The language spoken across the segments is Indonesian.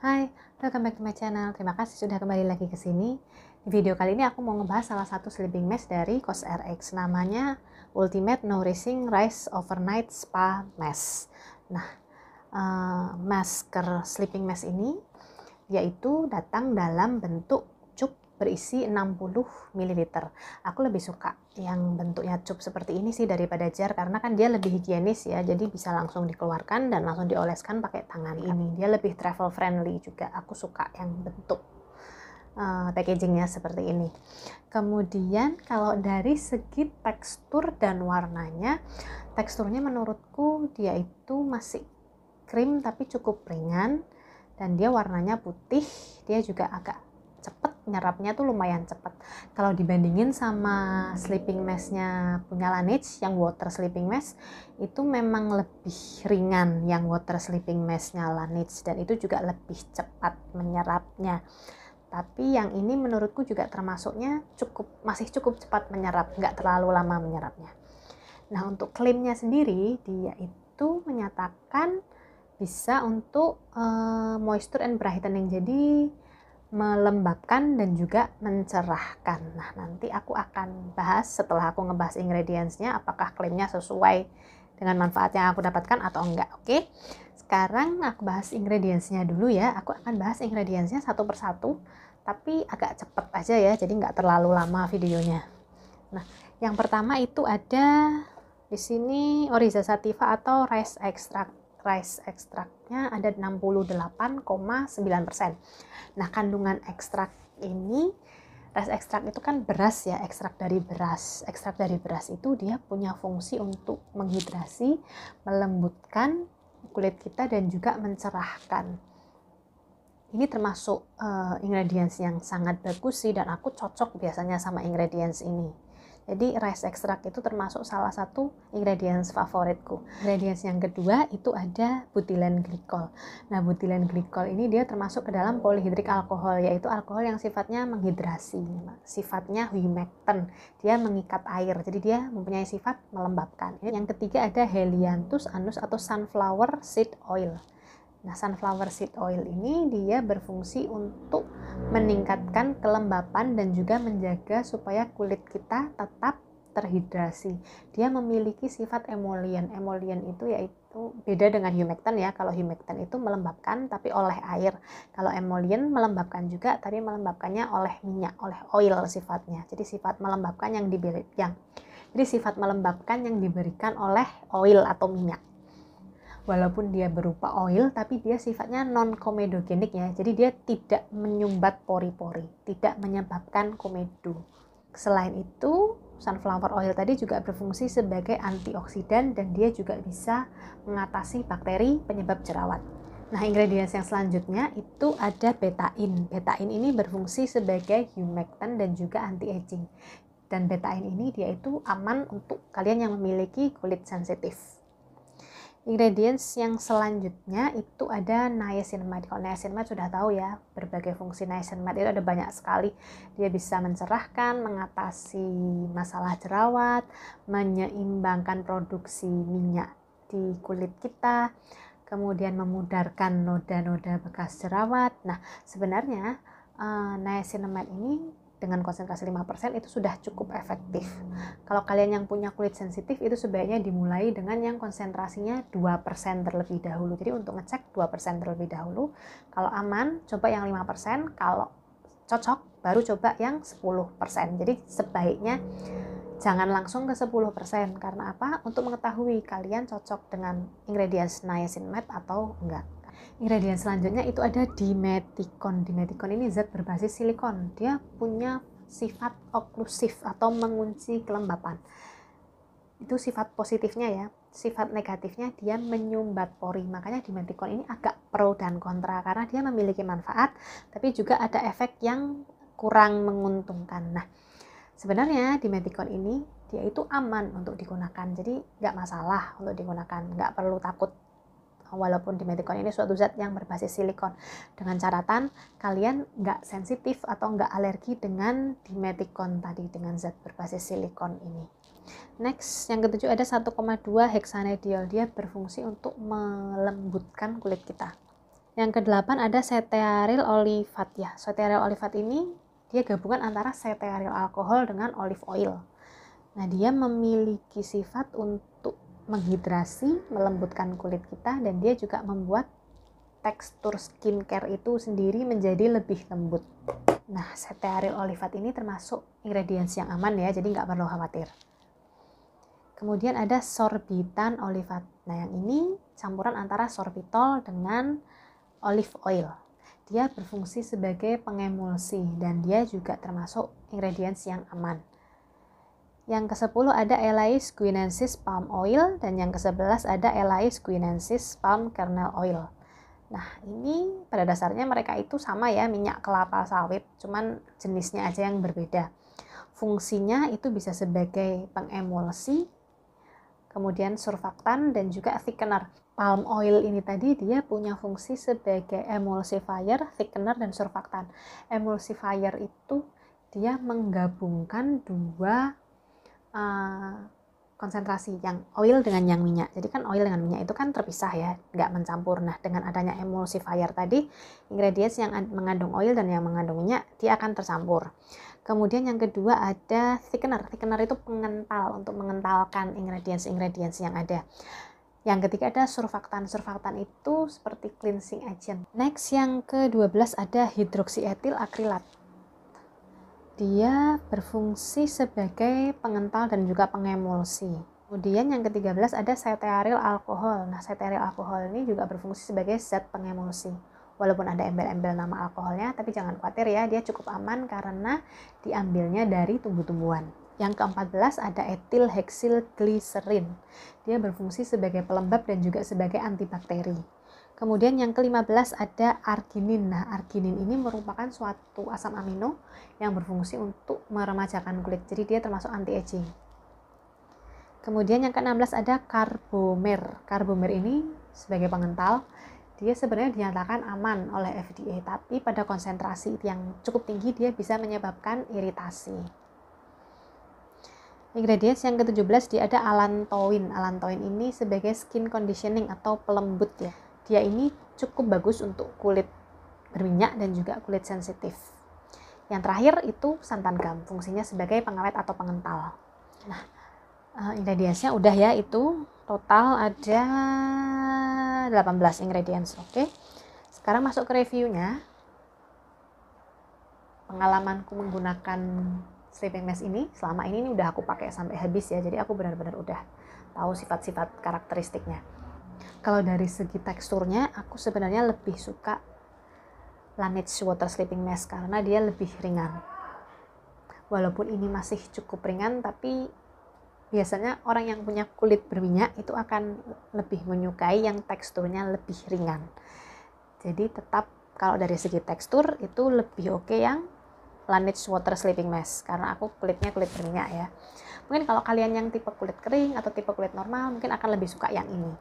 Hai, welcome back to my channel. Terima kasih sudah kembali lagi ke sini. Di video kali ini aku mau ngebahas salah satu sleeping mask dari COSRX. Namanya Ultimate Nourishing Rise Overnight Spa Mask. Nah, masker sleeping mask ini yaitu datang dalam bentuk cup berisi 60 ml. Aku lebih suka yang bentuknya cup seperti ini sih daripada jar, karena kan dia lebih higienis ya, jadi bisa langsung dikeluarkan dan langsung dioleskan pakai tangan. Ini dia lebih travel friendly juga. Aku suka yang bentuk packagingnya seperti ini. Kemudian kalau dari segi tekstur dan warnanya, teksturnya menurutku dia itu masih krim tapi cukup ringan, dan dia warnanya putih. Dia juga agak cepet nyerapnya tuh, lumayan cepet. Kalau dibandingin sama sleeping masknya punya Laneige yang water sleeping mask, itu memang lebih ringan yang water sleeping masknya Laneige, dan itu juga lebih cepat menyerapnya. Tapi yang ini menurutku juga termasuknya masih cukup cepat menyerap, nggak terlalu lama menyerapnya. Nah, untuk klaimnya sendiri, dia itu menyatakan bisa untuk moisture and brightening, jadi melembabkan dan juga mencerahkan. Nah, nanti aku akan bahas setelah aku ngebahas ingredientsnya, apakah klaimnya sesuai dengan manfaat yang aku dapatkan atau enggak. Oke, sekarang aku bahas ingredientsnya dulu ya. Aku akan bahas ingredientsnya satu persatu, tapi agak cepet aja ya, jadi nggak terlalu lama videonya. Nah, yang pertama itu ada di sini Oryza sativa atau rice extract. Rice extractnya ada 68,9%. Nah, kandungan ekstrak ini, rice extract itu kan beras ya, ekstrak dari beras. Ekstrak dari beras itu dia punya fungsi untuk menghidrasi, melembutkan kulit kita dan juga mencerahkan. Ini termasuk ingredients yang sangat bagus sih, dan aku cocok biasanya sama ingredients ini. Jadi rice extract itu termasuk salah satu ingredients favoritku. Ingredients yang kedua itu ada butylene glycol. Nah, butylene glycol ini dia termasuk ke dalam polyhydric alcohol, yaitu alkohol yang sifatnya menghidrasi, sifatnya humectant. Dia mengikat air, jadi dia mempunyai sifat melembabkan. Yang ketiga ada helianthus annus atau sunflower seed oil. Nah, sunflower seed oil ini dia berfungsi untuk meningkatkan kelembapan dan juga menjaga supaya kulit kita tetap terhidrasi. Dia memiliki sifat emollient. Emollient itu yaitu beda dengan humectant ya. Kalau humectant itu melembabkan tapi oleh air. Kalau emollient melembabkan juga tapi melembabkannya oleh minyak, oleh oil sifatnya. Jadi sifat melembabkan yang diberikan oleh oil atau minyak. Walaupun dia berupa oil, tapi dia sifatnya non-komedogenik ya. Jadi dia tidak menyumbat pori-pori, tidak menyebabkan komedo. Selain itu, sunflower oil tadi juga berfungsi sebagai antioksidan dan dia juga bisa mengatasi bakteri penyebab jerawat. Nah, ingredients yang selanjutnya itu ada betain. Betain ini berfungsi sebagai humectant dan juga anti-aging. Dan betain ini dia itu aman untuk kalian yang memiliki kulit sensitif. Ingredients yang selanjutnya itu ada niacinamide. Kalau niacinamide sudah tahu ya, berbagai fungsi niacinamide itu ada banyak sekali. Dia bisa mencerahkan, mengatasi masalah jerawat, menyeimbangkan produksi minyak di kulit kita, kemudian memudarkan noda-noda bekas jerawat. Nah, sebenarnya niacinamide ini dengan konsentrasi 5% itu sudah cukup efektif. Kalau kalian yang punya kulit sensitif, itu sebaiknya dimulai dengan yang konsentrasinya 2% terlebih dahulu. Jadi untuk ngecek 2% terlebih dahulu. Kalau aman, coba yang 5%. Kalau cocok, baru coba yang 10%. Jadi sebaiknya jangan langsung ke 10%. Karena apa? Untuk mengetahui kalian cocok dengan ingredients niacinamide atau enggak. Ingredient selanjutnya itu ada dimeticon. Dimeticon ini zat berbasis silikon. Dia punya sifat oklusif atau mengunci kelembapan. Itu sifat positifnya ya. Sifat negatifnya dia menyumbat pori. Makanya dimeticon ini agak pro dan kontra, karena dia memiliki manfaat tapi juga ada efek yang kurang menguntungkan. Nah, sebenarnya dimeticon ini dia itu aman untuk digunakan. Jadi nggak masalah untuk digunakan, nggak perlu takut. Walaupun dimeticon ini suatu zat yang berbasis silikon, dengan catatan kalian nggak sensitif atau nggak alergi dengan dimeticon tadi, dengan zat berbasis silikon ini. Next, yang ketujuh ada 1,2 hexanediol. Dia berfungsi untuk melembutkan kulit kita. Yang kedelapan ada Cetearyl olivat ya. Cetearyl olivat ini dia gabungan antara cetearyl alkohol dengan olive oil. Nah, dia memiliki sifat untuk menghidrasi, melembutkan kulit kita, dan dia juga membuat tekstur skincare itu sendiri menjadi lebih lembut. Nah, Cetearyl olivat ini termasuk ingredients yang aman ya, jadi nggak perlu khawatir. Kemudian ada sorbitan olivat. Nah, yang ini campuran antara sorbitol dengan olive oil. Dia berfungsi sebagai pengemulsi dan dia juga termasuk ingredients yang aman. Yang ke-10 ada Elais guinensis palm oil dan yang ke-11 ada Elais guinensis palm kernel oil. Nah, ini pada dasarnya mereka itu sama ya, minyak kelapa sawit, cuman jenisnya aja yang berbeda. Fungsinya itu bisa sebagai pengemulsi, kemudian surfaktan dan juga thickener. Palm oil ini tadi dia punya fungsi sebagai emulsifier, thickener, dan surfaktan. Emulsifier itu dia menggabungkan dua konsentrasi, yang oil dengan yang minyak. Jadi kan oil dengan minyak itu kan terpisah ya, nggak mencampur. Nah, dengan adanya emulsifier tadi, ingredients yang mengandung oil dan yang mengandung minyak, dia akan tercampur. Kemudian yang kedua ada thickener. Thickener itu pengental, untuk mengentalkan ingredients yang ada. Yang ketiga ada surfaktan. Surfaktan itu seperti cleansing agent. Next, yang ke-12 ada hidroksietil akrilat. Dia berfungsi sebagai pengental dan juga pengemulsi. Kemudian yang ke-13 ada cetearyl alkohol. Nah, cetearyl alkohol ini juga berfungsi sebagai zat pengemulsi. Walaupun ada embel-embel nama alkoholnya, tapi jangan khawatir ya, dia cukup aman karena diambilnya dari tumbuh-tumbuhan. Yang ke-14 ada etil heksil gliserin. Dia berfungsi sebagai pelembab dan juga sebagai antibakteri. Kemudian yang ke-15 ada arginin. Nah, arginin ini merupakan suatu asam amino yang berfungsi untuk meremajakan kulit. Jadi dia termasuk anti-aging. Kemudian yang ke-16 ada karbomer. Karbomer ini sebagai pengental, dia sebenarnya dinyatakan aman oleh FDA, tapi pada konsentrasi yang cukup tinggi dia bisa menyebabkan iritasi. Ingredients yang ke-17 dia ada allantoin. Allantoin ini sebagai skin conditioning atau pelembut ya. Dia ini cukup bagus untuk kulit berminyak dan juga kulit sensitif. Yang terakhir itu santan gam, fungsinya sebagai pengawet atau pengental. Nah, ingredientsnya udah ya, itu total ada 18 ingredients. Oke. Sekarang masuk ke reviewnya. Pengalamanku menggunakan sleeping mask ini selama ini udah aku pakai sampai habis ya. Jadi aku benar-benar udah tahu sifat-sifat karakteristiknya. Kalau dari segi teksturnya, aku sebenarnya lebih suka Laneige Water Sleeping Mask karena dia lebih ringan. Walaupun ini masih cukup ringan, tapi biasanya orang yang punya kulit berminyak itu akan lebih menyukai yang teksturnya lebih ringan. Jadi tetap kalau dari segi tekstur itu lebih oke yang Laneige Water Sleeping Mask karena aku kulitnya kulit berminyak ya. Mungkin kalau kalian yang tipe kulit kering atau tipe kulit normal mungkin akan lebih suka yang ini.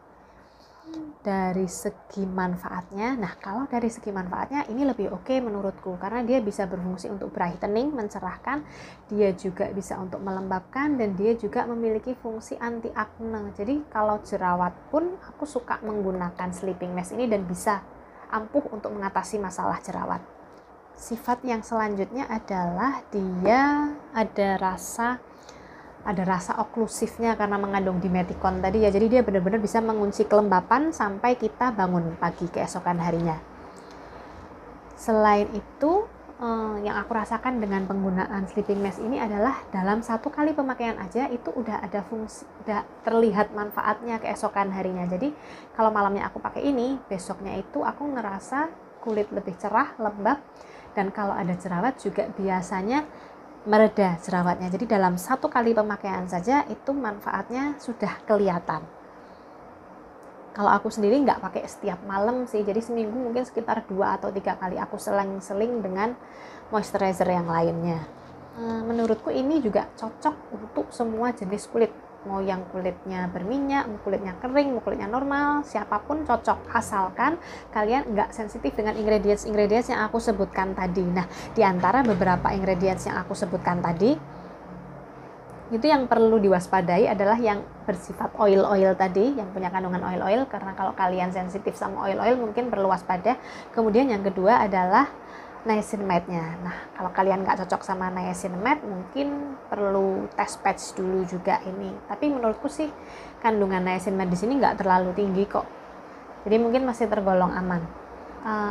Dari segi manfaatnya, nah kalau dari segi manfaatnya ini lebih oke menurutku karena dia bisa berfungsi untuk brightening, mencerahkan, dia juga bisa untuk melembabkan dan dia juga memiliki fungsi anti akne. Jadi kalau jerawat pun aku suka menggunakan sleeping mask ini dan bisa ampuh untuk mengatasi masalah jerawat. Sifat yang selanjutnya adalah dia ada rasa oklusifnya karena mengandung dimetikon tadi ya, jadi dia benar-benar bisa mengunci kelembapan sampai kita bangun pagi keesokan harinya. Selain itu, yang aku rasakan dengan penggunaan sleeping mask ini adalah dalam 1 kali pemakaian aja itu udah ada fungsi, udah terlihat manfaatnya keesokan harinya. Jadi kalau malamnya aku pakai ini, besoknya itu aku ngerasa kulit lebih cerah, lembab, dan kalau ada jerawat juga biasanya mereda jerawatnya. Jadi dalam 1 kali pemakaian saja itu manfaatnya sudah kelihatan. Kalau aku sendiri nggak pakai setiap malam sih, jadi seminggu mungkin sekitar 2 atau 3 kali aku seling-seling dengan moisturizer yang lainnya. Menurutku ini juga cocok untuk semua jenis kulit, mau yang kulitnya berminyak, mau kulitnya kering, mau kulitnya normal, siapapun cocok, asalkan kalian nggak sensitif dengan ingredients yang aku sebutkan tadi. Nah, di antara beberapa ingredients yang aku sebutkan tadi, Itu yang perlu diwaspadai adalah yang bersifat oil-oil tadi, yang punya kandungan oil-oil, karena kalau kalian sensitif sama oil-oil mungkin perlu waspada. Kemudian yang kedua adalah niacinamide-nya. Nah, kalau kalian nggak cocok sama niacinamide, mungkin perlu tes patch dulu juga ini. Tapi menurutku sih kandungan niacinamide di sini nggak terlalu tinggi kok. Jadi mungkin masih tergolong aman.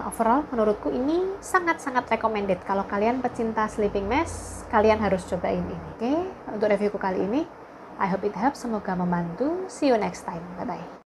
Overall menurutku ini sangat-sangat recommended. Kalau kalian pecinta sleeping mask, kalian harus cobain ini. Oke, untuk reviewku kali ini I hope it helps, semoga membantu. See you next time, bye bye.